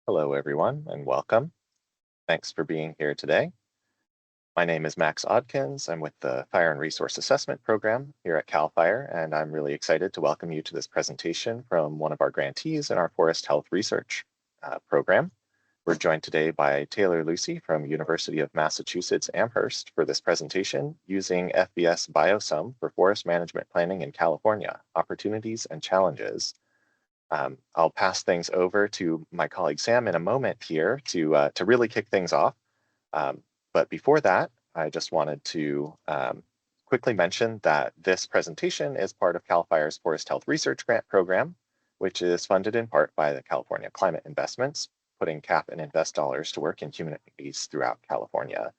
Hello, everyone, and welcome. Thanks for being here today. My name is Max Odkins. I'm with the Fire and Resource Assessment Program here at CAL FIRE, and I'm really excited to welcome you to this presentation from one of our grantees in our Forest Health Research program. We're joined today by Taylor Lucey from University of Massachusetts Amherst for this presentation using FVS BioSum for forest management planning in California, opportunities and challenges. I'll pass things over to my colleague Sam in a moment here to really kick things off. But before that, I just wanted to quickly mention that this presentation is part of CAL FIRE's Forest Health Research Grant Program, which is funded in part by the California Climate Investments, putting CAP and invest dollars to work in communities throughout California.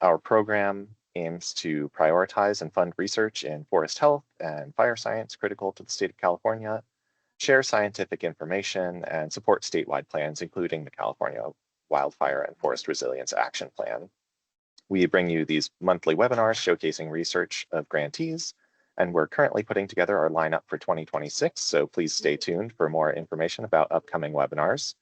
Our program aims to prioritize and fund research in forest health and fire science critical to the state of California, share scientific information, and support statewide plans, including the California Wildfire and Forest Resilience Action Plan. We bring you these monthly webinars showcasing research of grantees, and we're currently putting together our lineup for 2026, so please stay tuned for more information about upcoming webinars.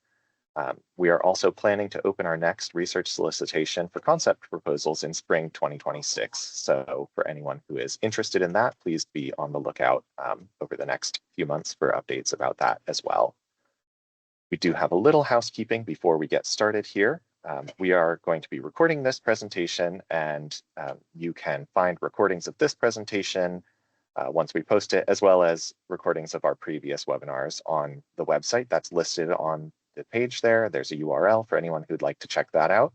We are also planning to open our next research solicitation for concept proposals in spring 2026. So for anyone who is interested in that, please be on the lookout over the next few months for updates about that as well. We do have a little housekeeping before we get started here. We are going to be recording this presentation, and you can find recordings of this presentation once we post it, as well as recordings of our previous webinars on the website that's listed on the page there. There's a URL for anyone who'd like to check that out.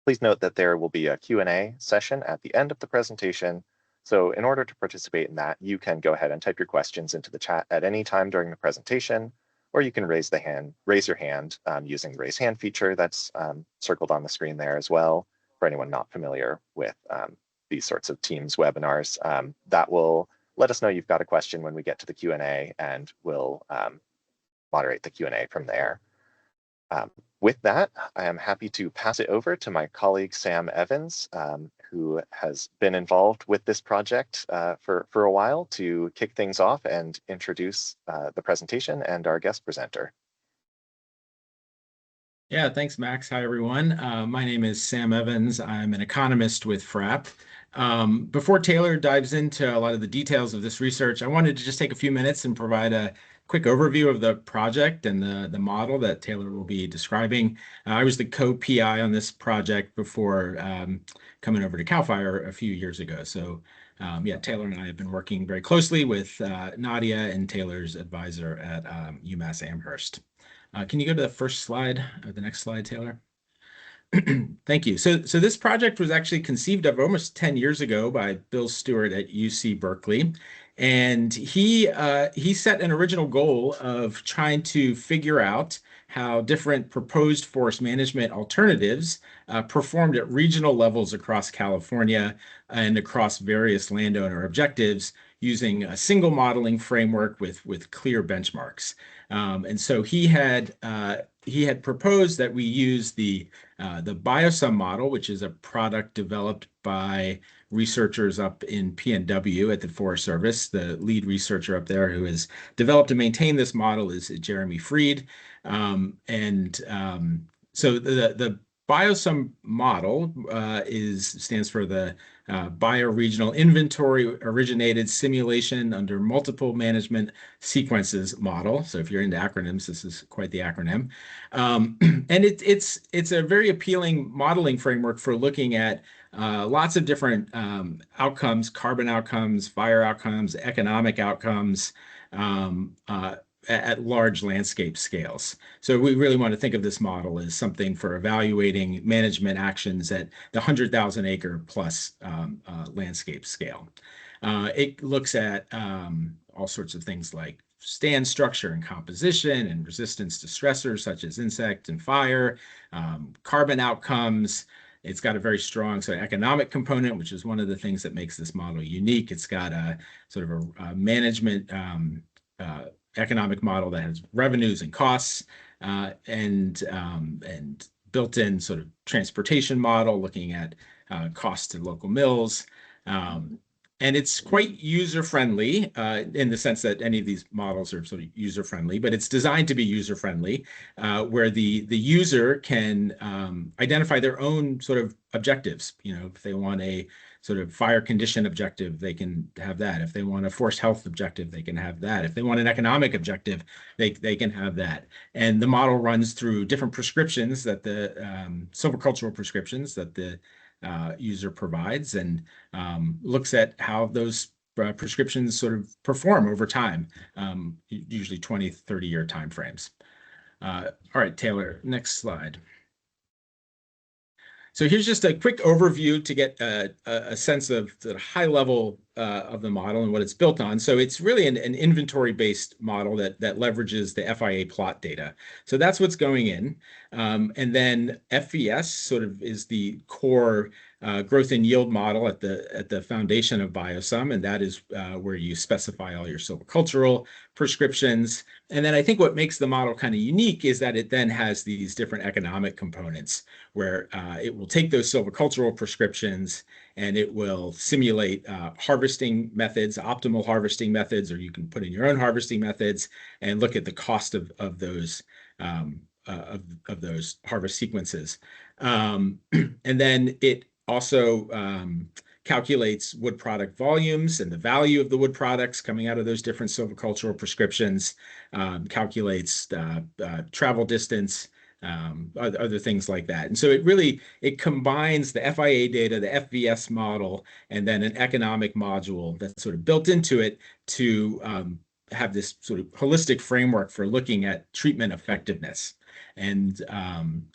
Please note that there will be a Q&A session at the end of the presentation. So in order to participate in that, you can go ahead and type your questions into the chat at any time during the presentation, or you can raise your hand using the raise hand feature that's circled on the screen there as well. For anyone not familiar with these sorts of Teams webinars, that will let us know you've got a question when we get to the Q&A, and we'll moderate the Q&A from there. With that, I am happy to pass it over to my colleague Sam Evans, who has been involved with this project for a while, to kick things off and introduce the presentation and our guest presenter. Yeah, thanks, Max. Hi, everyone. My name is Sam Evans. I'm an economist with FRAP. Before Taylor dives into a lot of the details of this research, I wanted to just take a few minutes and provide a quick overview of the project and the model that Taylor will be describing. I was the co-PI on this project before coming over to CAL FIRE a few years ago. So yeah, Taylor and I have been working very closely with Nadia and Taylor's advisor at UMass Amherst. Can you go to the first slide, or the next slide, Taylor? Thank you. So this project was actually conceived of almost 10 years ago by Bill Stewart at UC Berkeley. And he set an original goal of trying to figure out how different proposed forest management alternatives performed at regional levels across California and across various landowner objectives using a single modeling framework with clear benchmarks. And so he had proposed that we use the BioSum model, which is a product developed by researchers up in PNW at the Forest Service. The lead researcher up there who has developed and maintained this model is Jeremy Freed. So the BioSum model stands for the Bioregional Inventory Originated Simulation Under Multiple Management Sequences model. So if you're into acronyms, this is quite the acronym. And it's a very appealing modeling framework for looking at lots of different outcomes: carbon outcomes, fire outcomes, economic outcomes, at large landscape scales. So we really want to think of this model as something for evaluating management actions at the 100,000 acre plus landscape scale. It looks at all sorts of things like stand structure and composition and resistance to stressors such as insect and fire, carbon outcomes. It's got a very strong economic component, which is one of the things that makes this model unique. It's got a sort of a management economic model that has revenues and costs, and built-in sort of transportation model looking at costs to local mills. And it's quite user-friendly in the sense that any of these models are sort of user-friendly, but it's designed to be user-friendly, where the user can identify their own sort of objectives. You know, if they want a sort of fire condition objective, they can have that. If they want a forced health objective, they can have that. If they want an economic objective, they can have that. And the model runs through different prescriptions that the silvicultural prescriptions that the user provides, and looks at how those prescriptions sort of perform over time, usually 20, 30-year timeframes. All right, Taylor, next slide. So here's just a quick overview to get a sense of the high level of the model and what it's built on. So it's really an inventory-based model that leverages the FIA plot data. So that's what's going in. And then FVS sort of is the core growth and yield model at the foundation of BioSum, and that is where you specify all your silvicultural prescriptions. And then I think what makes the model kind of unique is that it then has these different economic components where it will take those silvicultural prescriptions and it will simulate harvesting methods, optimal harvesting methods, or you can put in your own harvesting methods and look at the cost of those harvest sequences. And then it also calculates wood product volumes and the value of the wood products coming out of those different silvicultural prescriptions, calculates travel distance, other things like that. And so it combines the FIA data, the FVS model, and then an economic module that's sort of built into it to have this sort of holistic framework for looking at treatment effectiveness. And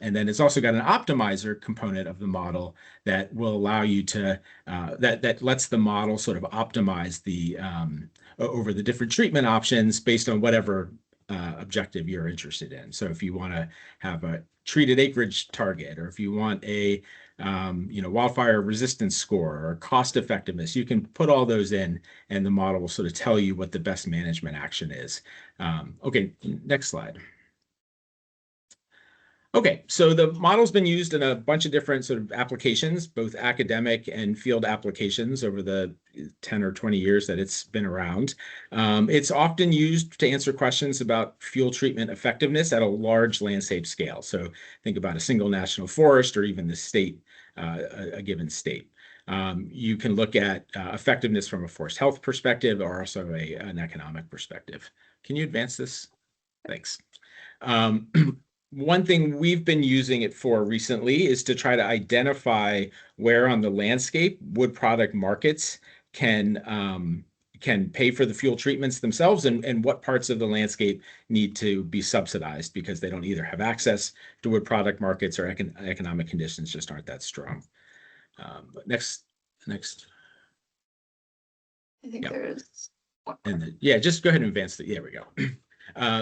then it's also got an optimizer component of the model that will allow you to that lets the model sort of optimize the over the different treatment options based on whatever objective you're interested in. So if you want to have a treated acreage target, or if you want a wildfire resistance score or cost effectiveness, you can put all those in, and the model will sort of tell you what the best management action is. Okay, next slide. Okay, so the model's been used in a bunch of different sort of applications, both academic and field applications over the 10 or 20 years that it's been around. It's often used to answer questions about fuel treatment effectiveness at a large landscape scale. So think about a single national forest or even the state, a given state. You can look at effectiveness from a forest health perspective or also an economic perspective. Can you advance this? Thanks. One thing we've been using it for recently is to try to identify where on the landscape wood product markets can pay for the fuel treatments themselves, and what parts of the landscape need to be subsidized because they don't either have access to wood product markets or economic conditions just aren't that strong. But next. I think there's one. And yeah, just go ahead and advance it. There we go.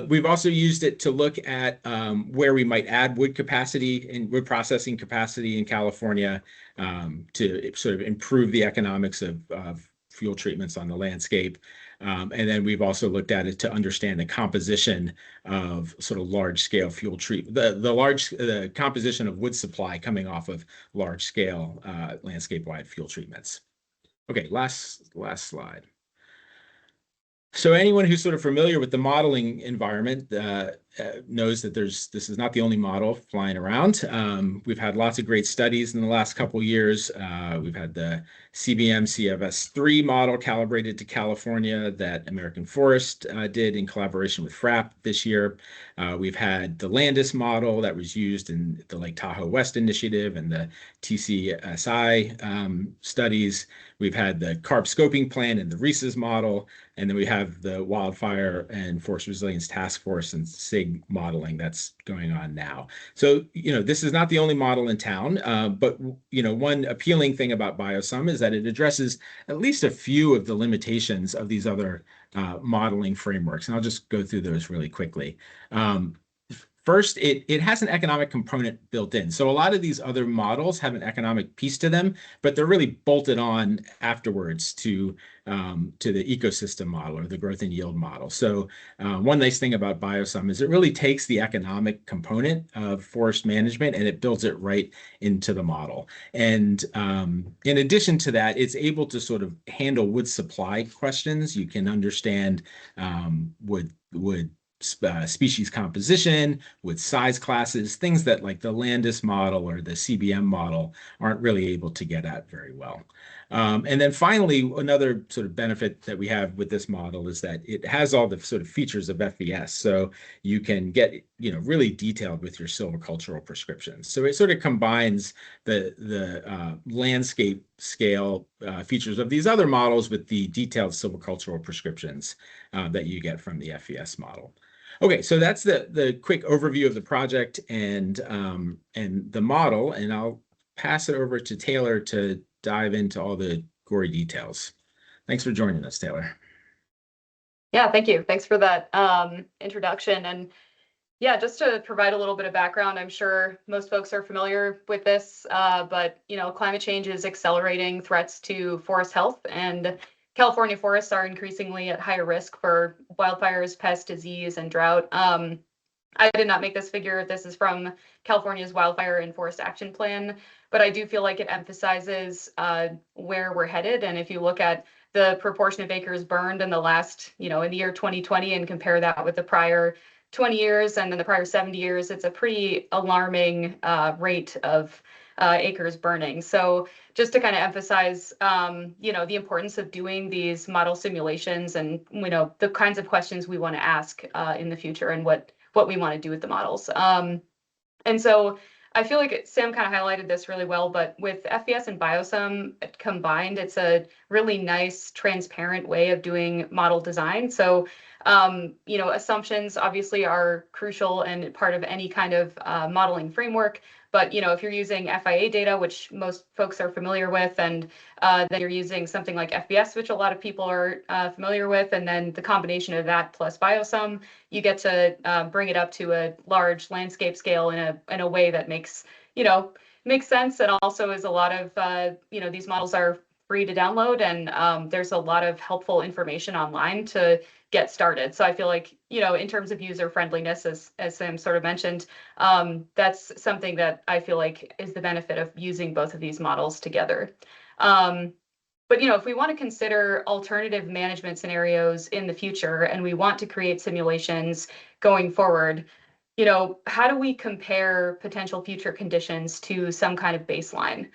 We've also used it to look at where we might add wood capacity and wood processing capacity in California to sort of improve the economics of fuel treatments on the landscape. And then we've also looked at it to understand the composition of sort of large-scale fuel treatment, the composition of wood supply coming off of large-scale landscape-wide fuel treatments. Okay, last slide. So anyone who's sort of familiar with the modeling environment knows that this is not the only model flying around. We've had lots of great studies in the last couple of years. We've had the CBM CFS3 model calibrated to California that American Forest did in collaboration with FRAP this year. We've had the Landis model that was used in the Lake Tahoe West Initiative and the TCSI studies. We've had the CARB scoping plan and the RESA's model, and then we have the Wildfire and Forest Resilience Task Force and SIG modeling that's going on now. So, this is not the only model in town, but, one appealing thing about BioSum is that it addresses at least a few of the limitations of these other modeling frameworks. And I'll just go through those really quickly. First, it has an economic component built in. So a lot of these other models have an economic piece to them, but they're really bolted on afterwards to the ecosystem model or the growth and yield model. So one nice thing about BioSum is it really takes the economic component of forest management and it builds it right into the model. And in addition to that, it's able to sort of handle wood supply questions. You can understand wood species composition, with size classes, things that like the Landis model or the CBM model aren't really able to get at very well. And then finally, another sort of benefit that we have with this model is that it has all the sort of features of FVS. So you can get, really detailed with your silvicultural prescriptions. So it sort of combines the landscape scale features of these other models with the detailed silvicultural prescriptions that you get from the FVS model. Okay, so that's the quick overview of the project and the model, and I'll pass it over to Taylor to dive into all the gory details. Thanks for joining us, Taylor. Yeah, thank you. Thanks for that introduction. And yeah, just to provide a little bit of background, I'm sure most folks are familiar with this, but climate change is accelerating threats to forest health, and California forests are increasingly at higher risk for wildfires, pest, disease, and drought. I did not make this figure. This is from California's Wildfire and Forest Action Plan, but I do feel like it emphasizes where we're headed. And if you look at the proportion of acres burned in the last, in the year 2020 and compare that with the prior 20 years and then the prior 70 years, it's a pretty alarming rate of acres burning. So just to kind of emphasize, the importance of doing these model simulations and, the kinds of questions we want to ask in the future and what we want to do with the models. And so I feel like Sam kind of highlighted this really well, but with FVS and BioSum combined, it's a really nice, transparent way of doing model design. So, assumptions obviously are crucial and part of any kind of modeling framework. But, if you're using FIA data, which most folks are familiar with, and then you're using something like FBS, which a lot of people are familiar with, and then the combination of that plus BioSum, you get to bring it up to a large landscape scale in a way that makes sense, and also is a lot of these models are free to download, and there's a lot of helpful information online to get started. So I feel like, in terms of user friendliness, as Sam sort of mentioned, that's something that I feel like is the benefit of using both of these models together. But, if we want to consider alternative management scenarios in the future and we want to create simulations going forward, how do we compare potential future conditions to some kind of baseline?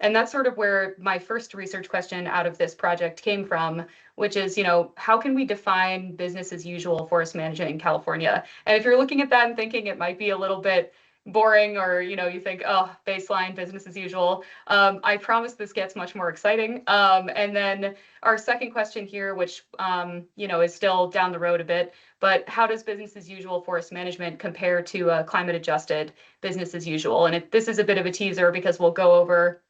And that's sort of where my first research question out of this project came from, which is, how can we define business as usual forest management in California? And if you're looking at that and thinking it might be a little bit boring, or, you think, oh, baseline, business as usual, I promise this gets much more exciting. And then our second question here, which, is still down the road a bit, but how does business as usual forest management compare to climate adjusted business as usual? And this is a bit of a teaser because we'll go over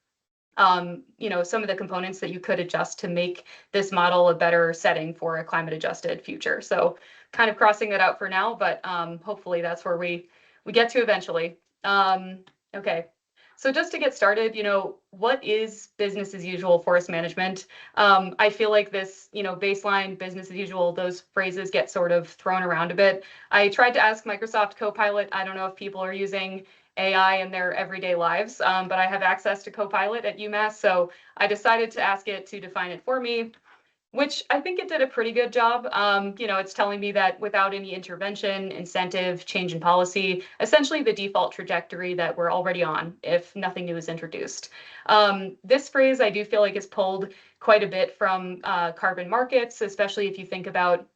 some of the components that you could adjust to make this model a better setting for a climate adjusted future. So kind of crossing that out for now, but hopefully that's where we get to eventually. Okay. So just to get started, what is business as usual forest management? I feel like this, baseline, business as usual, those phrases get sort of thrown around a bit. I tried to ask Microsoft Copilot. I don't know if people are using AI in their everyday lives, but I have access to Copilot at UMass, so I decided to ask it to define it for me, which I think it did a pretty good job. It's telling me that without any intervention, incentive, change in policy, essentially the default trajectory that we're already on if nothing new is introduced. This phrase I do feel like is pulled quite a bit from carbon markets, especially if you think about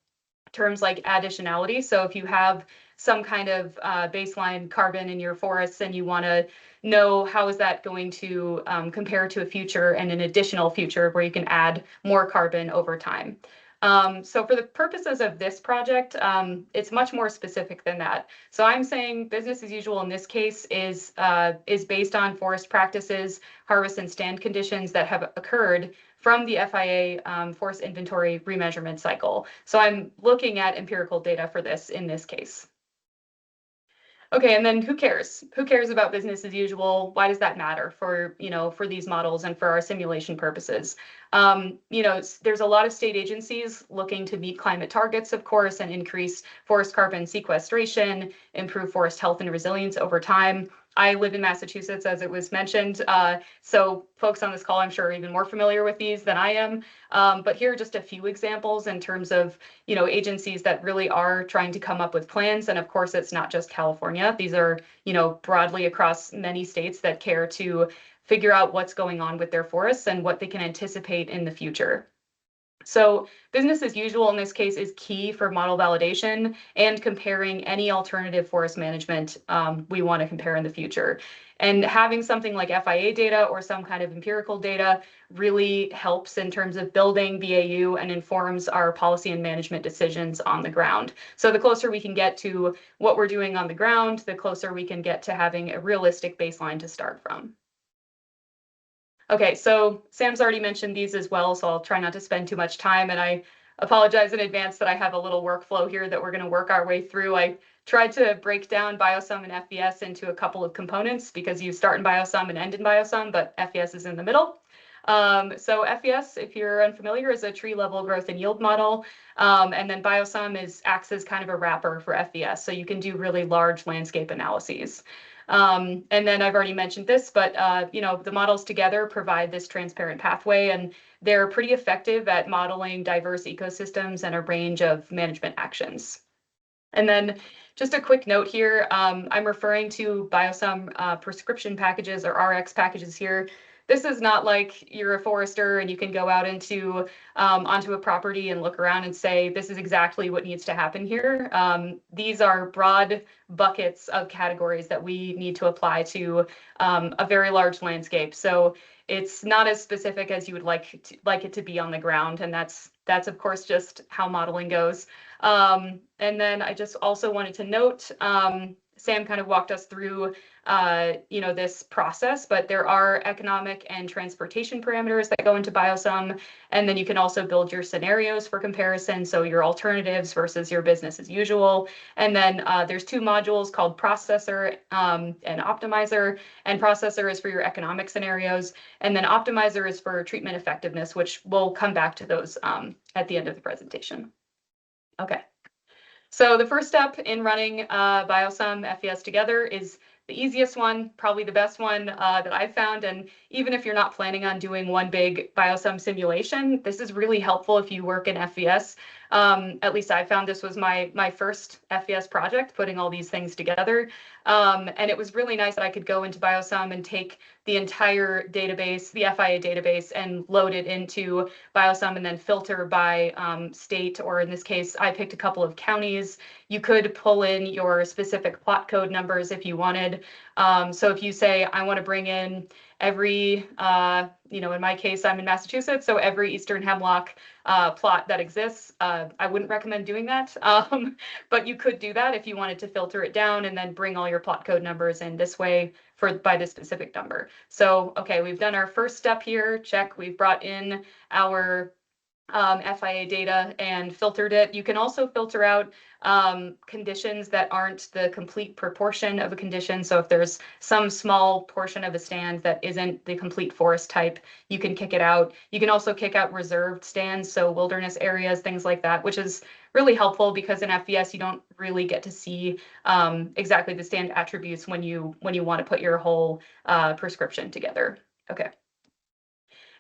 terms like additionality. So if you have some kind of baseline carbon in your forests and you want to know how is that going to compare to a future and an additional future where you can add more carbon over time. So for the purposes of this project, it's much more specific than that. So I'm saying business as usual in this case is based on forest practices, harvest and stand conditions that have occurred from the FIA forest inventory remeasurement cycle. So I'm looking at empirical data for this in this case. Okay, and then who cares? Who cares about business as usual? Why does that matter for, for these models and for our simulation purposes? There's a lot of state agencies looking to meet climate targets, of course, and increase forest carbon sequestration, improve forest health and resilience over time. I live in Massachusetts, as it was mentioned. So folks on this call, I'm sure, are even more familiar with these than I am. But here are just a few examples in terms of, agencies that really are trying to come up with plans. And of course, it's not just California. These are, broadly across many states that care to figure out what's going on with their forests and what they can anticipate in the future. So business as usual in this case is key for model validation and comparing any alternative forest management we want to compare in the future. And having something like FIA data or some kind of empirical data really helps in terms of building BAU and informs our policy and management decisions on the ground. So the closer we can get to what we're doing on the ground, the closer we can get to having a realistic baseline to start from. Okay, so Sam's already mentioned these as well, so I'll try not to spend too much time, and I apologize in advance that I have a little workflow here that we're going to work our way through. I tried to break down BioSum and FVS into a couple of components because you start in BioSum and end in BioSum, but FVS is in the middle. So FVS, if you're unfamiliar, is a tree-level growth and yield model, and then BioSum acts as kind of a wrapper for FVS, so you can do really large landscape analyses. And then I've already mentioned this, but the models together provide this transparent pathway, and they're pretty effective at modeling diverse ecosystems and a range of management actions. And then just a quick note here, I'm referring to BioSum prescription packages or RX packages here. This is not like you're a forester and you can go out into onto a property and look around and say, this is exactly what needs to happen here. These are broad buckets of categories that we need to apply to a very large landscape. So it's not as specific as you would like it to be on the ground. And that's of course just how modeling goes. And then I just also wanted to note, Sam kind of walked us through, this process, but there are economic and transportation parameters that go into BioSum, and then you can also build your scenarios for comparison, so your alternatives versus your business as usual. And then there's two modules called Processor and Optimizer, and Processor is for your economic scenarios, and then Optimizer is for treatment effectiveness, which we'll come back to those at the end of the presentation. Okay. So the first step in running BioSum FVS together is the easiest one, probably the best one that I've found. And even if you're not planning on doing one big BioSum simulation, this is really helpful if you work in FVS. At least I found this was my first FVS project, putting all these things together. And it was really nice that I could go into BioSum and take the entire database, the FIA database, and load it into BioSum and then filter by state, or in this case, I picked a couple of counties. You could pull in your specific plot code numbers if you wanted. So if you say, I want to bring in every, in my case, I'm in Massachusetts, so every Eastern Hemlock plot that exists, I wouldn't recommend doing that. But you could do that if you wanted to filter it down and then bring all your plot code numbers in this way by this specific number. So, okay, we've done our first step here. Check. We've brought in our FIA data and filtered it. You can also filter out conditions that aren't the complete proportion of a condition. So if there's some small portion of a stand that isn't the complete forest type, you can kick it out. You can also kick out reserved stands, so wilderness areas, things like that, which is really helpful because in FVS you don't really get to see exactly the stand attributes when you want to put your whole prescription together. Okay.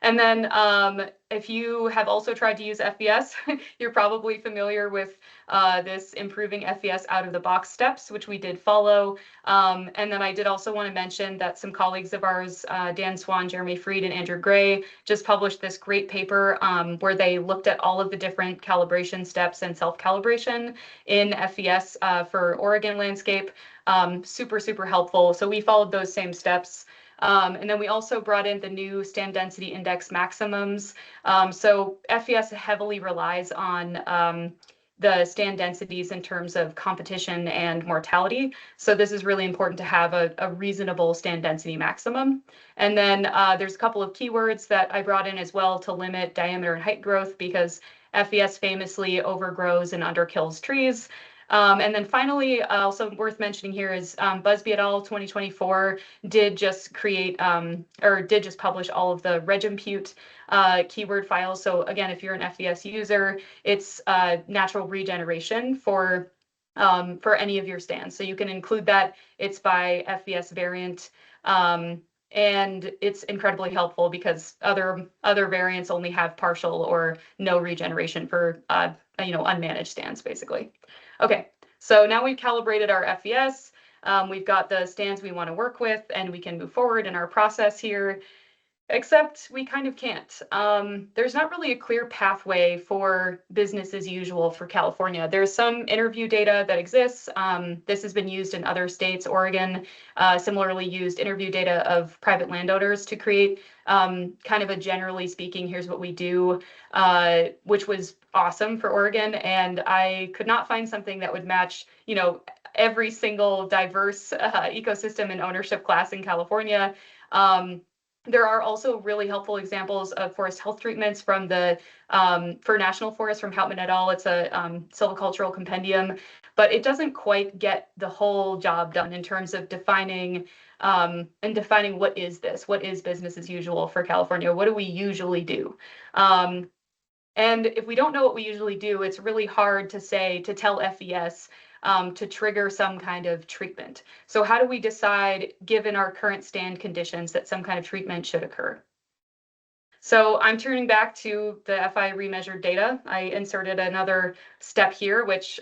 And then if you have also tried to use FVS, you're probably familiar with this improving FVS out of the box steps, which we did follow. And then I did also want to mention that some colleagues of ours, Dan Swan, Jeremy Freed, and Andrew Gray, just published this great paper where they looked at all of the different calibration steps and self-calibration in FVS for Oregon landscape. Super, super helpful. So we followed those same steps. And then we also brought in the new stand density index maximums. So FVS heavily relies on the stand densities in terms of competition and mortality. So this is really important to have a reasonable stand density maximum. And then there's a couple of keywords that I brought in as well to limit diameter and height growth, because FVS famously overgrows and underkills trees. And then finally, also worth mentioning here is Busby et al. 2024 did just create or did just publish all of the regimpute keyword files. So again, if you're an FVS user, it's natural regeneration for any of your stands. So you can include that. It's by FVS variant. And it's incredibly helpful because other variants only have partial or no regeneration for unmanaged stands, basically. Okay, so now we've calibrated our FVS. We've got the stands we want to work with, and we can move forward in our process here. Except we kind of can't. There's not really a clear pathway for business as usual for California. There's some interview data that exists. This has been used in other states. Oregon similarly used interview data of private landowners to create kind of a generally speaking, here's what we do, which was awesome for Oregon. And I could not find something that would match, every single diverse ecosystem and ownership class in California. There are also really helpful examples of forest health treatments from the for national forests from Houtman et al. It's a silvicultural compendium, but it doesn't quite get the whole job done in terms of defining what is this? What is business as usual for California? What do we usually do? And if we don't know what we usually do, it's really hard to tell FVS to trigger some kind of treatment. So how do we decide, given our current stand conditions, that some kind of treatment should occur? So I'm turning back to the FI remeasured data. I inserted another step here, which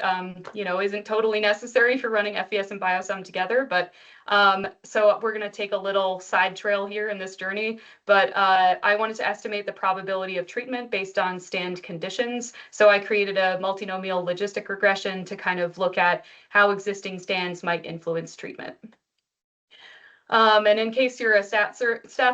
isn't totally necessary for running FVS and BioSum together. But so we're going to take a little side trail here in this journey. But I wanted to estimate the probability of treatment based on stand conditions. So I created a multinomial logistic regression to kind of look at how existing stands might influence treatment. And in case you're a stats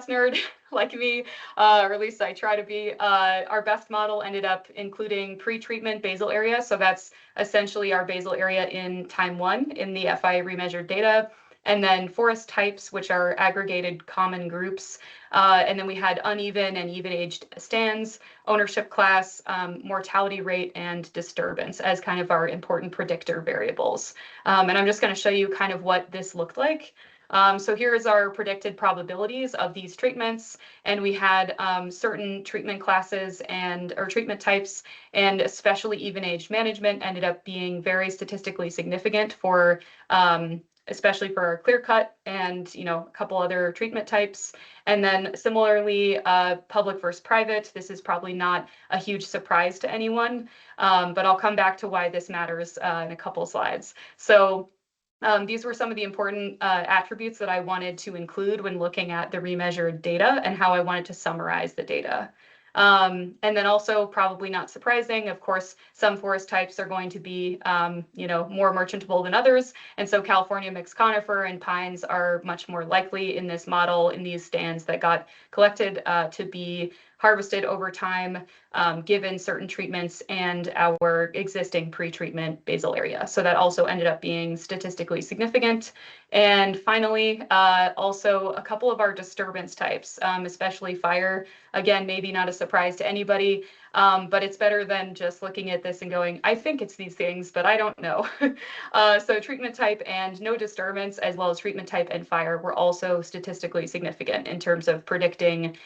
nerd like me, or at least I try to be, our best model ended up including pre-treatment basal area. So that's essentially our basal area in time 1 in the FI remeasured data. And then forest types, which are aggregated common groups. And then we had uneven and even-aged stands, ownership class, mortality rate, and disturbance as kind of our important predictor variables. And I'm just going to show you kind of what this looked like. So here is our predicted probabilities of these treatments, and we had certain treatment classes or treatment types, and especially even-aged management ended up being very statistically significant for especially for our clear cut and a couple other treatment types. And then similarly, public versus private. This is probably not a huge surprise to anyone, but I'll come back to why this matters in a couple slides. So these were some of the important attributes that I wanted to include when looking at the remeasured data and how I wanted to summarize the data. And then also, probably not surprising, of course, some forest types are going to be, more merchantable than others. And so California mixed conifer and pines are much more likely in this model, in these stands that got collected to be harvested over time, given certain treatments and our existing pre-treatment basal area. So that also ended up being statistically significant. And finally, also a couple of our disturbance types, especially fire. Again, maybe not a surprise to anybody, but it's better than just looking at this and going, I think it's these things, but I don't know. So treatment type and no disturbance, as well as treatment type and fire, were also statistically significant in terms of predicting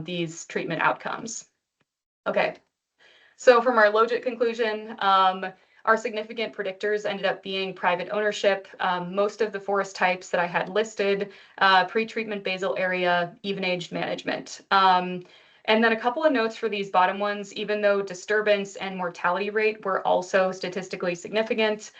these treatment outcomes. Okay, so from our Logit conclusion, our significant predictors ended up being private ownership, most of the forest types that I had listed, pre-treatment basal area, even-aged management. And then a couple of notes for these bottom ones, even though disturbance and mortality rate were also statistically significant,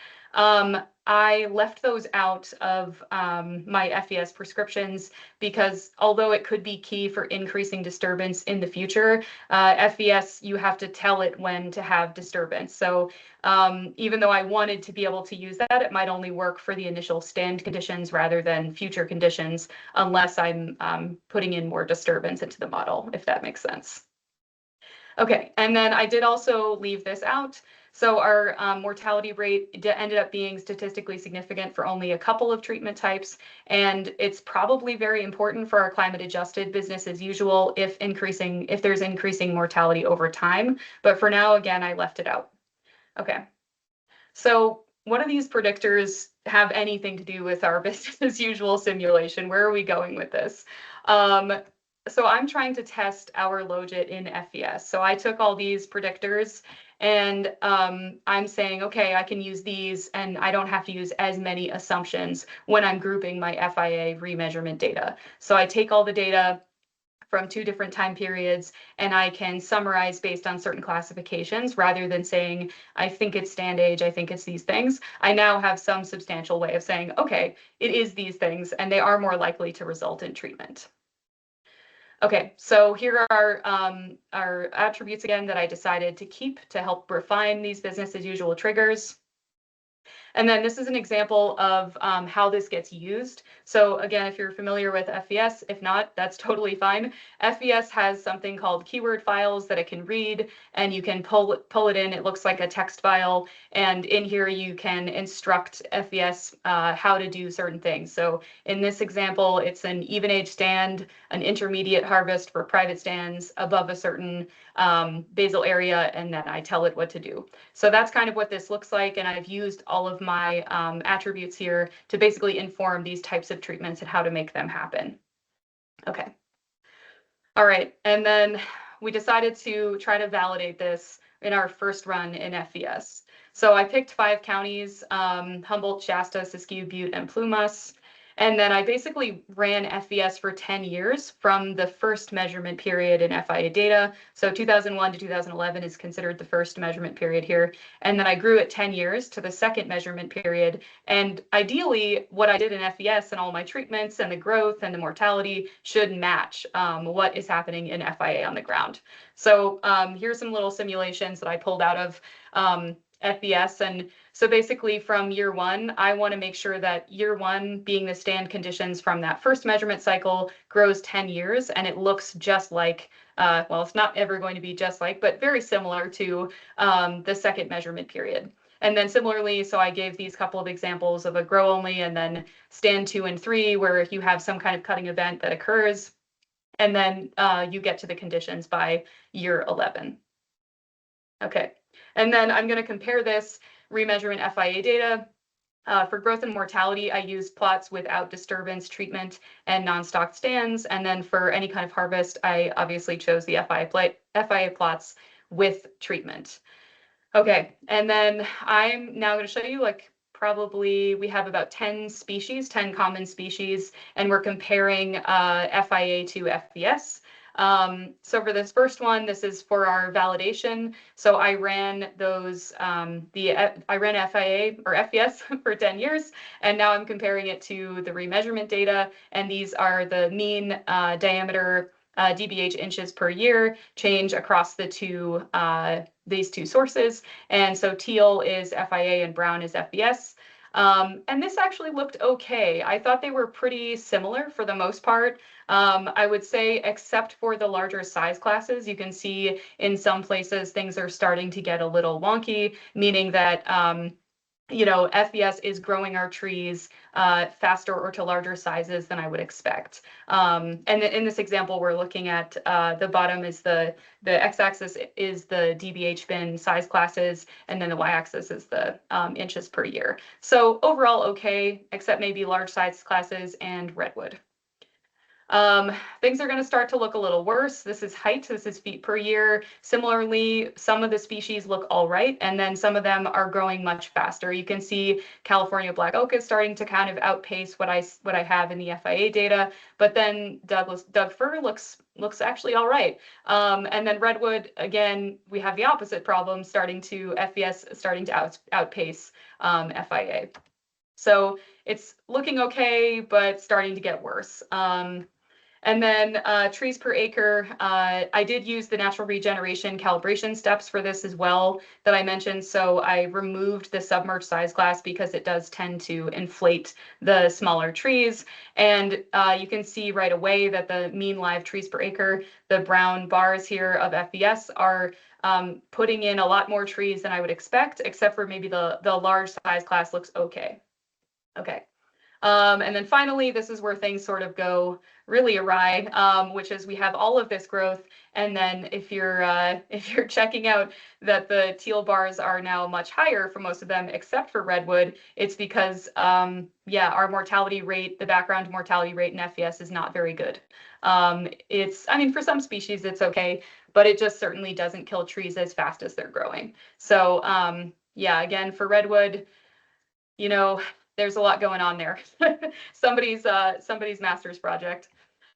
I left those out of my FVS prescriptions because although it could be key for increasing disturbance in the future, FVS, you have to tell it when to have disturbance. So even though I wanted to be able to use that, it might only work for the initial stand conditions rather than future conditions, unless I'm putting in more disturbance into the model, if that makes sense. Okay, and then I did also leave this out. So our mortality rate ended up being statistically significant for only a couple of treatment types, and it's probably very important for our climate-adjusted business as usual if there's increasing mortality over time. But for now, again, I left it out. Okay, so what do these predictors have anything to do with our business as usual simulation? Where are we going with this? So I'm trying to test our Logit in FVS. So I took all these predictors and I'm saying, okay, I can use these and I don't have to use as many assumptions when I'm grouping my FIA remeasurement data. So I take all the data from 2 different time periods, and I can summarize based on certain classifications rather than saying, I think it's stand age, I think it's these things. I now have some substantial way of saying, okay, it is these things, and they are more likely to result in treatment. Okay, so here are our attributes again that I decided to keep to help refine these business as usual triggers. And then this is an example of how this gets used. So again, if you're familiar with FVS, if not, that's totally fine. FVS has something called keyword files that it can read, and you can pull it in. It looks like a text file, and in here you can instruct FVS how to do certain things. So in this example, it's an even age stand, an intermediate harvest for private stands above a certain basal area, and then I tell it what to do. So that's kind of what this looks like, and I've used all of my attributes here to basically inform these types of treatments and how to make them happen. Okay. All right, and then we decided to try to validate this in our first run in FVS. So I picked 5 counties, Humboldt, Shasta, Siskiyou, Butte, and Plumas. And then I basically ran FVS for 10 years from the first measurement period in FIA data. So 2001 to 2011 is considered the first measurement period here. And then I grew it 10 years to the second measurement period. And ideally, what I did in FVS and all my treatments and the growth and the mortality should match what is happening in FIA on the ground. So here's some little simulations that I pulled out of FVS. And so basically from year 1, I want to make sure that year 1 being the stand conditions from that first measurement cycle grows 10 years and it looks just like, well, it's not ever going to be just like, but very similar to the second measurement period. And then similarly, so I gave these couple of examples of a grow only and then stand 2 and 3 where you have some kind of cutting event that occurs, and then you get to the conditions by year 11. Okay. And then I'm going to compare this remeasurement FIA data. For growth and mortality, I used plots without disturbance treatment and non-stocked stands. And then for any kind of harvest, I obviously chose the FIA plots with treatment. Okay, and then I'm now going to show you probably we have about 10 species, 10 common species, and we're comparing FIA to FVS. So for this first one, this is for our validation. So I ran those, I ran FIA or FVS for 10 years, and now I'm comparing it to the remeasurement data. And these are the mean diameter dBH inches per year change across the these two sources. And so teal is FIA and brown is FVS. And this actually looked okay. I thought they were pretty similar for the most part. I would say, except for the larger size classes, you can see in some places things are starting to get a little wonky, meaning that you know, FVS is growing our trees faster or to larger sizes than I would expect. And in this example, we're looking at the bottom is the x-axis is the dBH bin size classes, and then the y-axis is the inches per year. So overall, okay, except maybe large size classes and redwood. Things are going to start to look a little worse. This is height, this is feet per year. Similarly, some of the species look all right, and then some of them are growing much faster. You can see California black oak is starting to kind of outpace what I have in the FIA data, but then Doug fir looks actually all right. And then redwood, again, we have the opposite problem, FVS starting to outpace FIA. So it's looking okay, but starting to get worse. And then trees per acre, I did use the natural regeneration calibration steps for this as well that I mentioned. So I removed the submerged size class because it does tend to inflate the smaller trees. And you can see right away that the mean live trees per acre, the brown bars here of FVS are putting in a lot more trees than I would expect, except for maybe the large size class looks okay. Okay. And then finally, this is where things sort of go really awry, which is we have all of this growth, and then if you're checking out that the teal bars are now much higher for most of them except for redwood, it's because our mortality rate, the background mortality rate in FVS is not very good. I mean, for some species it's okay, but it just certainly doesn't kill trees as fast as they're growing. So yeah, again, for redwood, you know, there's a lot going on there. somebody's master's project.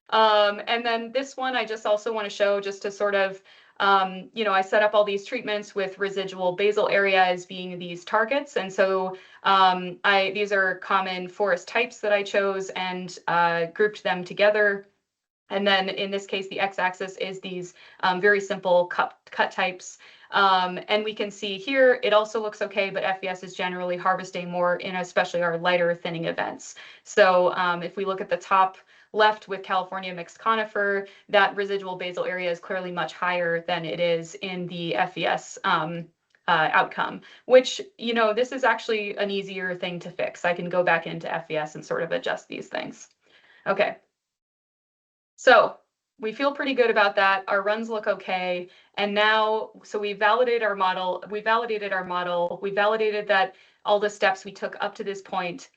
And then this one, I just also want to show just to sort of, I set up all these treatments with residual basal area as being these targets. And so these are common forest types that I chose and grouped them together. And then in this case, the x-axis is these very simple cut types. And we can see here, it also looks okay, but FVS is generally harvesting more in especially our lighter thinning events. So if we look at the top left with California mixed conifer, that residual basal area is clearly much higher than it is in the FVS outcome, which, this is actually an easier thing to fix. I can go back into FVS and sort of adjust these things. Okay. So we feel pretty good about that. Our runs look okay. And now, so we validated our model. We validated that all the steps we took up to this point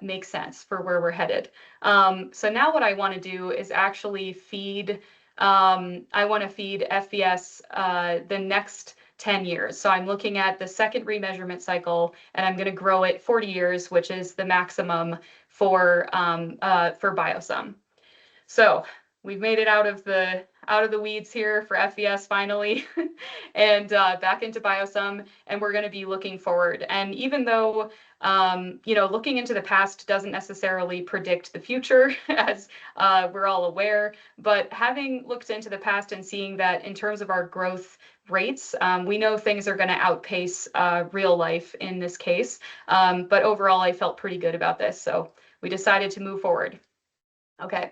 make sense for where we're headed. So now what I want to do is actually feed, I want to feed FVS the next 10 years. So I'm looking at the second remeasurement cycle, and I'm going to grow it 40 years, which is the maximum for BioSum. So we've made it out of the weeds here for FVS finally, and back into BioSum, and we're going to be looking forward. And even though looking into the past doesn't necessarily predict the future, as we're all aware, but having looked into the past and seeing that in terms of our growth rates, we know things are going to outpace real life in this case. But overall, I felt pretty good about this, so we decided to move forward. Okay.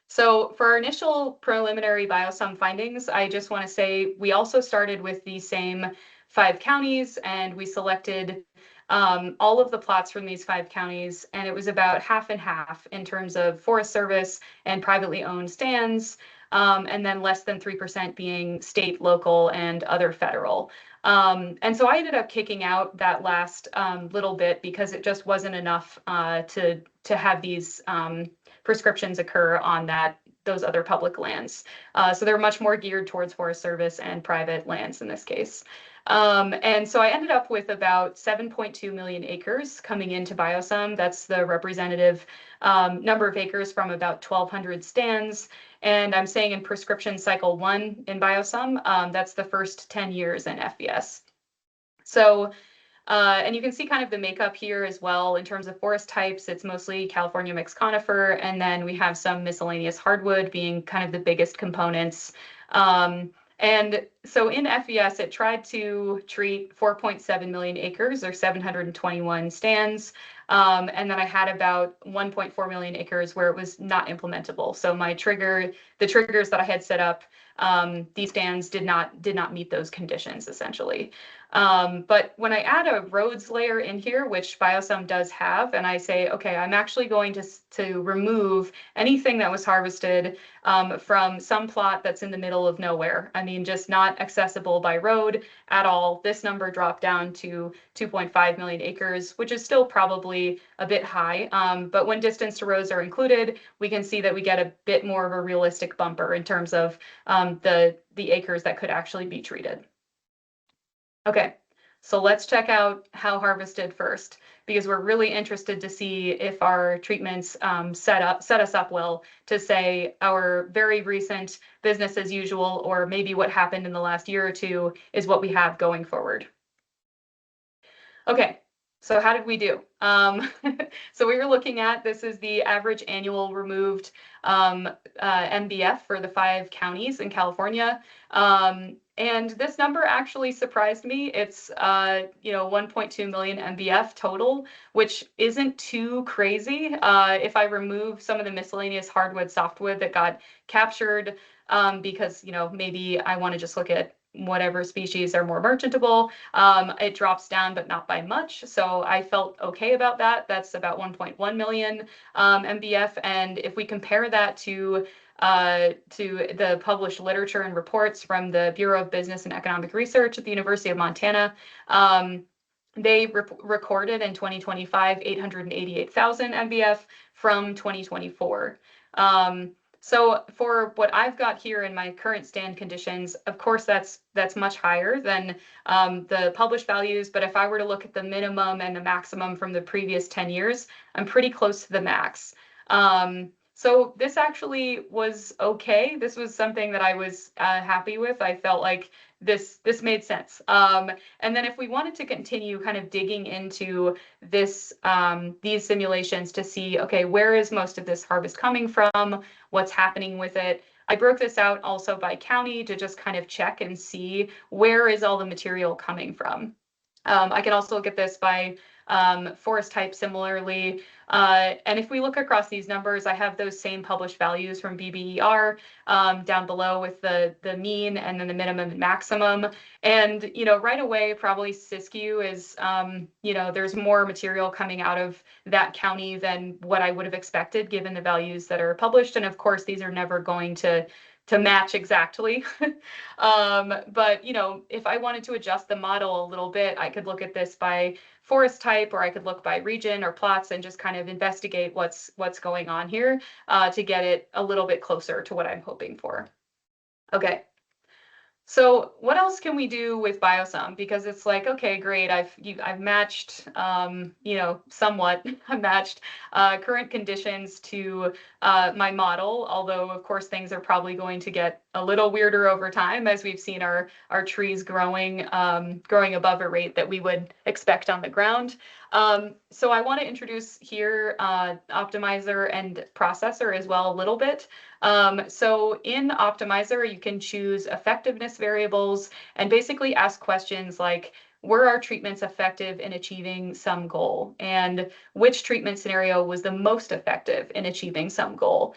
So for our initial preliminary BioSum findings, I just want to say we also started with the same 5 counties, and we selected all of the plots from these 5 counties, and it was about half and half in terms of Forest Service and privately owned stands, and then less than 3% being state, local, and other federal. And so I ended up kicking out that last little bit because it just wasn't enough to have these prescriptions occur on those other public lands. So they're much more geared towards Forest Service and private lands in this case. And so I ended up with about 7.2 million acres coming into BioSum. That's the representative number of acres from about 1,200 stands. And I'm saying in prescription cycle 1 in BioSum, that's the first 10 years in FVS. So and you can see kind of the makeup here as well in terms of forest types. It's mostly California mixed conifer, and then we have some miscellaneous hardwood being kind of the biggest components. And so in FVS, it tried to treat 4.7 million acres or 721 stands. And then I had about 1.4 million acres where it was not implementable. So the triggers that I had set up, these stands did not meet those conditions essentially. But when I add a roads layer in here, which BioSum does have, and I say, okay, I'm actually going to remove anything that was harvested from some plot that's in the middle of nowhere. I mean, just not accessible by road at all. This number dropped down to 2.5 million acres, which is still probably a bit high. But when distance to roads are included, we can see that we get a bit more of a realistic bumper in terms of the acres that could actually be treated. Okay, so let's check out how harvested first, because we're really interested to see if our treatments set us up well to say our very recent business as usual, or maybe what happened in the last year or two is what we have going forward. Okay, so how did we do? So we were looking at, this is the average annual removed MBF for the 5 counties in California. And this number actually surprised me. It's 1.2 million MBF total, which isn't too crazy. If I remove some of the miscellaneous hardwood, softwood that got captured, because maybe I want to just look at whatever species are more merchantable, it drops down, but not by much. So I felt okay about that. That's about 1.1 million MBF. And if we compare that to the published literature and reports from the Bureau of Business and Economic Research at the University of Montana, they recorded in 2025 888,000 MBF from 2024. So for what I've got here in my current stand conditions, of course, that's much higher than the published values. But if I were to look at the minimum and the maximum from the previous 10 years, I'm pretty close to the max. So this actually was okay. This was something that I was happy with. I felt like this made sense. And then if we wanted to continue kind of digging into this these simulations to see, okay, where is most of this harvest coming from? What's happening with it? I broke this out also by county to just kind of check and see where is all the material coming from. I can also look at this by forest type similarly. And if we look across these numbers, I have those same published values from BBER down below with the mean and then the minimum and maximum. And, you know, right away, probably Siskiyou is, you know, there's more material coming out of that county than what I would have expected given the values that are published. And of course, these are never going to match exactly. But, you know, if I wanted to adjust the model a little bit, I could look at this by forest type, or I could look by region or plots and just kind of investigate what's going on here to get it a little bit closer to what I'm hoping for. Okay. So what else can we do with BioSum? Because it's like, okay, great, I've matched, you know, somewhat I've matched current conditions to my model, although of course things are probably going to get a little weirder over time as we've seen our trees growing above a rate that we would expect on the ground. So I want to introduce here optimizer and processor as well a little bit. So in optimizer, you can choose effectiveness variables and basically ask questions like, were our treatments effective in achieving some goal? And which treatment scenario was the most effective in achieving some goal?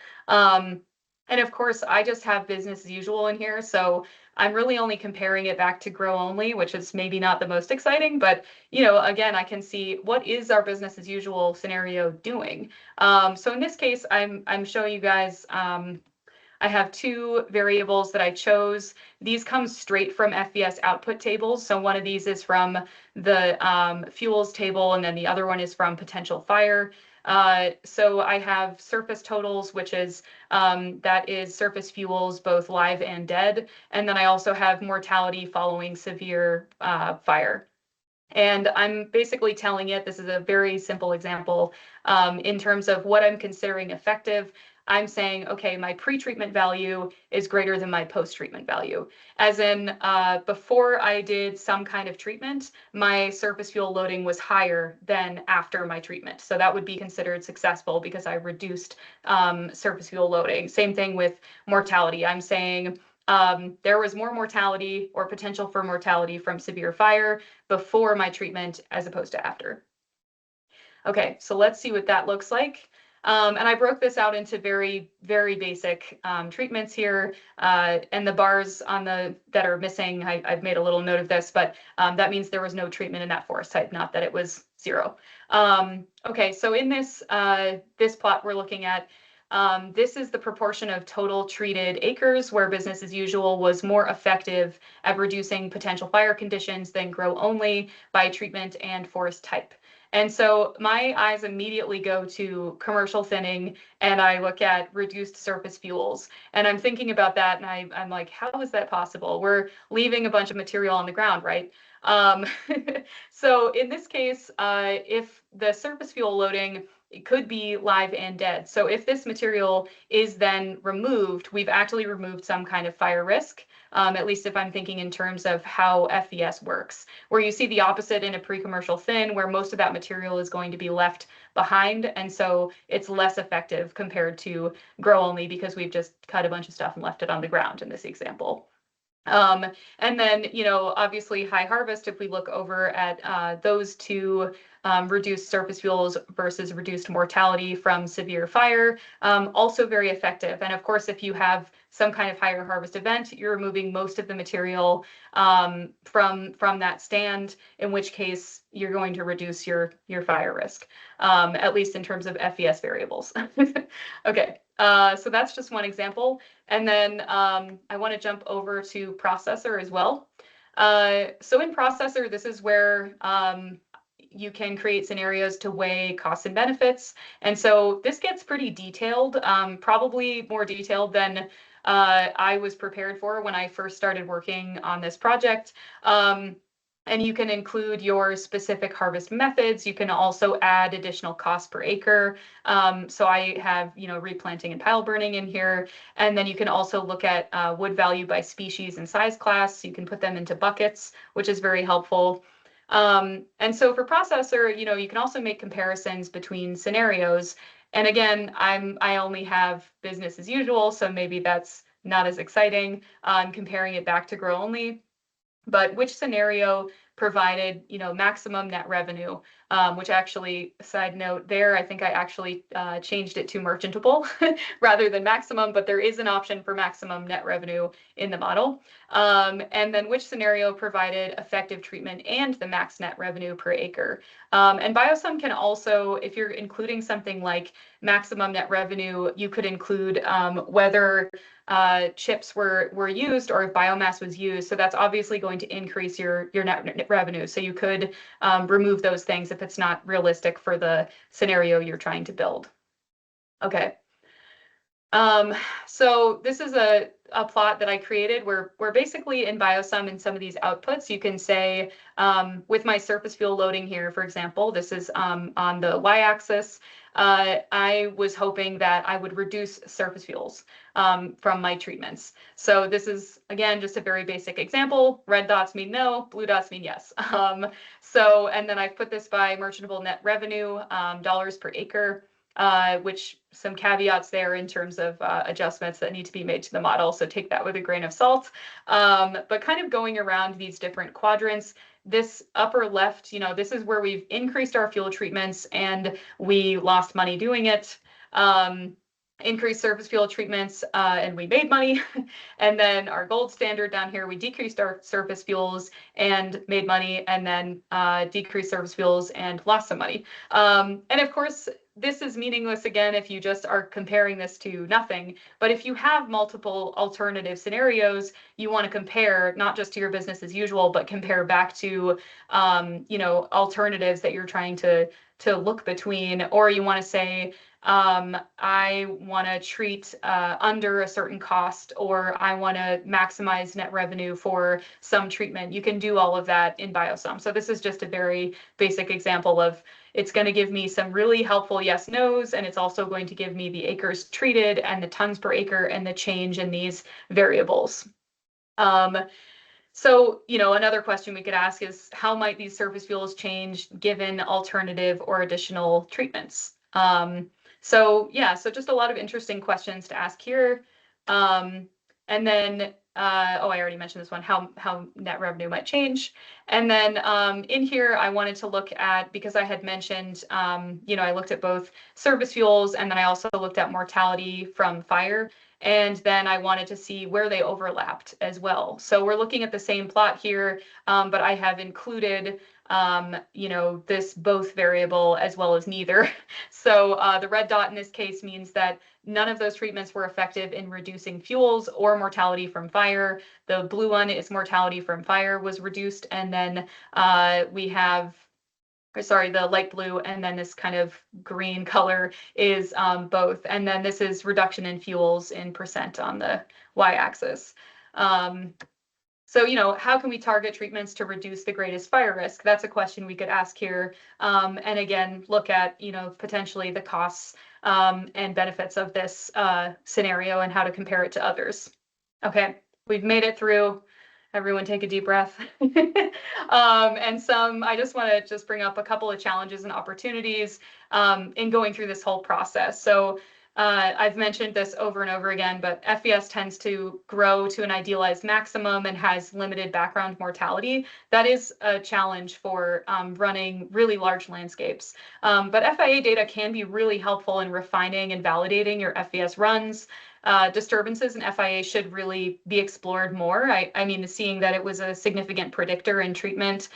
And of course, I just have business as usual in here. So I'm really only comparing it back to grow only, which is maybe not the most exciting, but you know, again, I can see what is our business as usual scenario doing. So in this case, I'm showing you guys, I have two variables that I chose. These come straight from FVS output tables. So one of these is from the fuels table, and then the other one is from potential fire. So I have surface totals, which is that is surface fuels, both live and dead. And then I also have mortality following severe fire. And I'm basically telling it, this is a very simple example, in terms of what I'm considering effective. I'm saying, okay, my pre-treatment value is greater than my post-treatment value. As in, before I did some kind of treatment, my surface fuel loading was higher than after my treatment. So that would be considered successful because I reduced surface fuel loading. Same thing with mortality. I'm saying there was more mortality or potential for mortality from severe fire before my treatment as opposed to after. Okay, so let's see what that looks like. And I broke this out into very, very basic treatments here. And the bars on that are missing, I've made a little note of this, but that means there was no treatment in that forest type, not that it was zero. Okay, so in this plot we're looking at, this is the proportion of total treated acres where business as usual was more effective at reducing potential fire conditions than grow only by treatment and forest type. And so my eyes immediately go to commercial thinning, and I look at reduced surface fuels. And I'm thinking about that, and I'm like, how is that possible? We're leaving a bunch of material on the ground, right? So in this case, if the surface fuel loading, it could be live and dead. So if this material is then removed, we've actually removed some kind of fire risk, at least if I'm thinking in terms of how FVS works, where you see the opposite in a pre-commercial thin, where most of that material is going to be left behind. And so it's less effective compared to grow only because we've just cut a bunch of stuff and left it on the ground in this example. And then, you know, obviously high harvest, if we look over at those two reduced surface fuels versus reduced mortality from severe fire, also very effective. And of course, if you have some kind of higher harvest event, you're removing most of the material from that stand, in which case you're going to reduce your fire risk, at least in terms of FVS variables. Okay, so that's just one example. And then I want to jump over to processor as well. So in processor, this is where you can create scenarios to weigh costs and benefits. And so this gets pretty detailed, probably more detailed than I was prepared for when I first started working on this project. And you can include your specific harvest methods. You can also add additional costs per acre. So I have, replanting and pile burning in here. And then you can also look at wood value by species and size class. You can put them into buckets, which is very helpful. And so for processor, you can also make comparisons between scenarios. And again, I only have business as usual, so maybe that's not as exciting. I'm comparing it back to grow only. But which scenario provided, maximum net revenue, which actually, side note there, I think I actually changed it to merchantable rather than maximum, but there is an option for maximum net revenue in the model. And then which scenario provided effective treatment and the max net revenue per acre. And BioSum can also, if you're including something like maximum net revenue, you could include whether chips were used or if biomass was used. So that's obviously going to increase your net revenue. So you could remove those things if it's not realistic for the scenario you're trying to build. Okay. So this is a plot that I created where basically in BioSum and some of these outputs, you can say with my surface fuel loading here, for example, this is on the y-axis. I was hoping that I would reduce surface fuels from my treatments. So this is, again, just a very basic example. Red dots mean no, blue dots mean yes. And then I've put this by merchantable net revenue, dollars per acre. Which some caveats there in terms of adjustments that need to be made to the model. So take that with a grain of salt. But kind of going around these different quadrants, this upper left, this is where we've increased our fuel treatments and we lost money doing it. Increased surface fuel treatments and we made money. And then our gold standard down here, we decreased our surface fuels and made money, and then decreased surface fuels and lost some money. And of course, this is meaningless again if you just are comparing this to nothing. But if you have multiple alternative scenarios, you want to compare not just to your business as usual, but compare back to alternatives that you're trying to look between, or you want to say, I want to treat under a certain cost, or I want to maximize net revenue for some treatment. You can do all of that in BioSum. So this is just a very basic example of, it's going to give me some really helpful yes, no's, and it's also going to give me the acres treated and the tons per acre and the change in these variables. So, another question we could ask is, how might these surface fuels change given alternative or additional treatments? So just a lot of interesting questions to ask here. And then, I already mentioned this one, how net revenue might change. And then in here, I wanted to look at, because I had mentioned, I looked at both surface fuels, and then I also looked at mortality from fire. And then I wanted to see where they overlapped as well. So we're looking at the same plot here, but I have included this both variable as well as neither. So the red dot in this case means that none of those treatments were effective in reducing fuels or mortality from fire. The blue one is mortality from fire was reduced. And then we have, the light blue, and then this kind of green color is both. And then this is reduction in fuels in % on the y-axis. So, how can we target treatments to reduce the greatest fire risk? That's a question we could ask here. And again, look at, potentially the costs and benefits of this scenario and how to compare it to others. Okay, we've made it through. Everyone take a deep breath. And I just want to bring up a couple of challenges and opportunities in going through this whole process. So I've mentioned this over and over again, but FVS tends to grow to an idealized maximum and has limited background mortality. That is a challenge for running really large landscapes. But FIA data can be really helpful in refining and validating your FVS runs. Disturbances in FIA should really be explored more. I mean, seeing that it was a significant predictor in treatment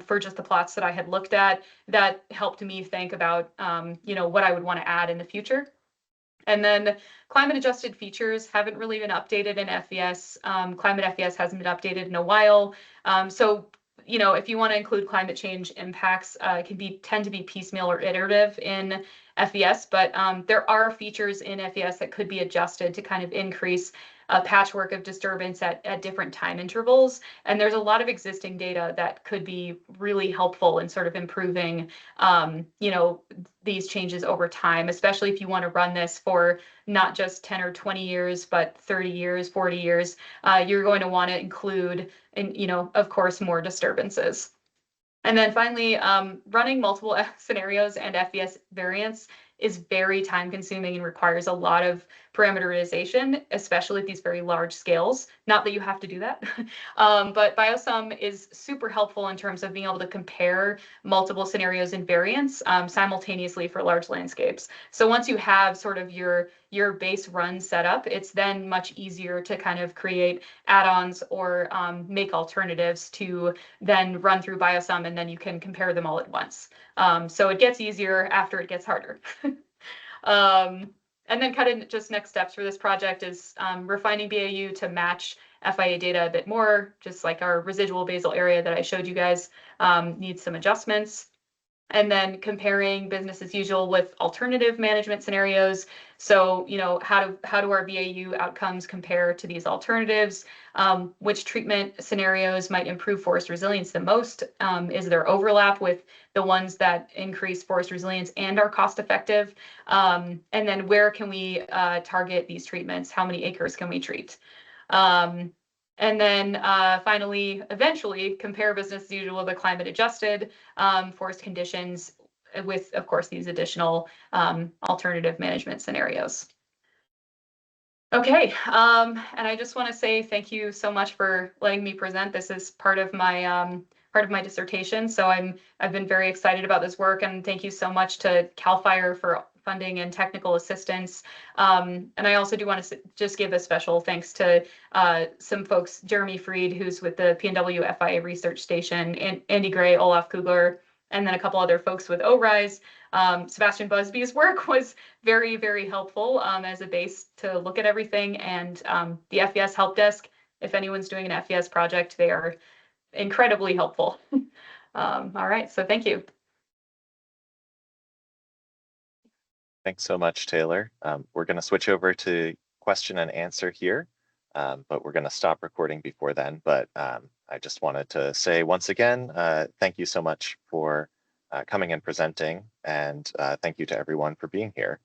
for just the plots that I had looked at, that helped me think about, what I would want to add in the future. And then climate adjusted features haven't really been updated in FVS. Climate FVS hasn't been updated in a while. So, if you want to include climate change impacts, it can tend to be piecemeal or iterative in FVS, but there are features in FVS that could be adjusted to kind of increase a patchwork of disturbance at different time intervals. And there's a lot of existing data that could be really helpful in sort of improving, these changes over time, especially if you want to run this for not just 10 or 20 years, but 30 years, 40 years. You're going to want to include, of course, more disturbances. And then finally, running multiple scenarios and FVS variants is very time consuming and requires a lot of parameterization, especially at these very large scales. Not that you have to do that, but BioSum is super helpful in terms of being able to compare multiple scenarios and variants simultaneously for large landscapes. So once you have sort of your base run set up, it's then much easier to kind of create add-ons or make alternatives to then run through BioSum, and then you can compare them all at once. So it gets easier after it gets harder. And then kind of just next steps for this project is refining BAU to match FIA data a bit more, just like our residual basal area that I showed you guys needs some adjustments. And then comparing business as usual with alternative management scenarios. So, how do our BAU outcomes compare to these alternatives? Which treatment scenarios might improve forest resilience the most? Is there overlap with the ones that increase forest resilience and are cost effective? And then where can we target these treatments? How many acres can we treat? And then finally, eventually, compare business as usual with the climate adjusted forest conditions with, of course, these additional alternative management scenarios. Okay, and I just want to say thank you so much for letting me present. This is part of my dissertation, so I've been very excited about this work, and thank you so much to CAL FIRE for funding and technical assistance. And I also do want to just give a special thanks to some folks, Jeremy Freed, who's with the PNW FIA Research Station, and Andy Gray, Olaf Kugler, and then a couple other folks with ORISE. Sebastian Busby's work was very, very helpful as a base to look at everything. And the FVS Help Desk, if anyone's doing an FVS project, they are incredibly helpful. All right, so thank you. Thanks so much, Taylor. We're going to switch over to question and answer here, but we're going to stop recording before then. But I just wanted to say once again, thank you so much for coming and presenting, and thank you to everyone for being here.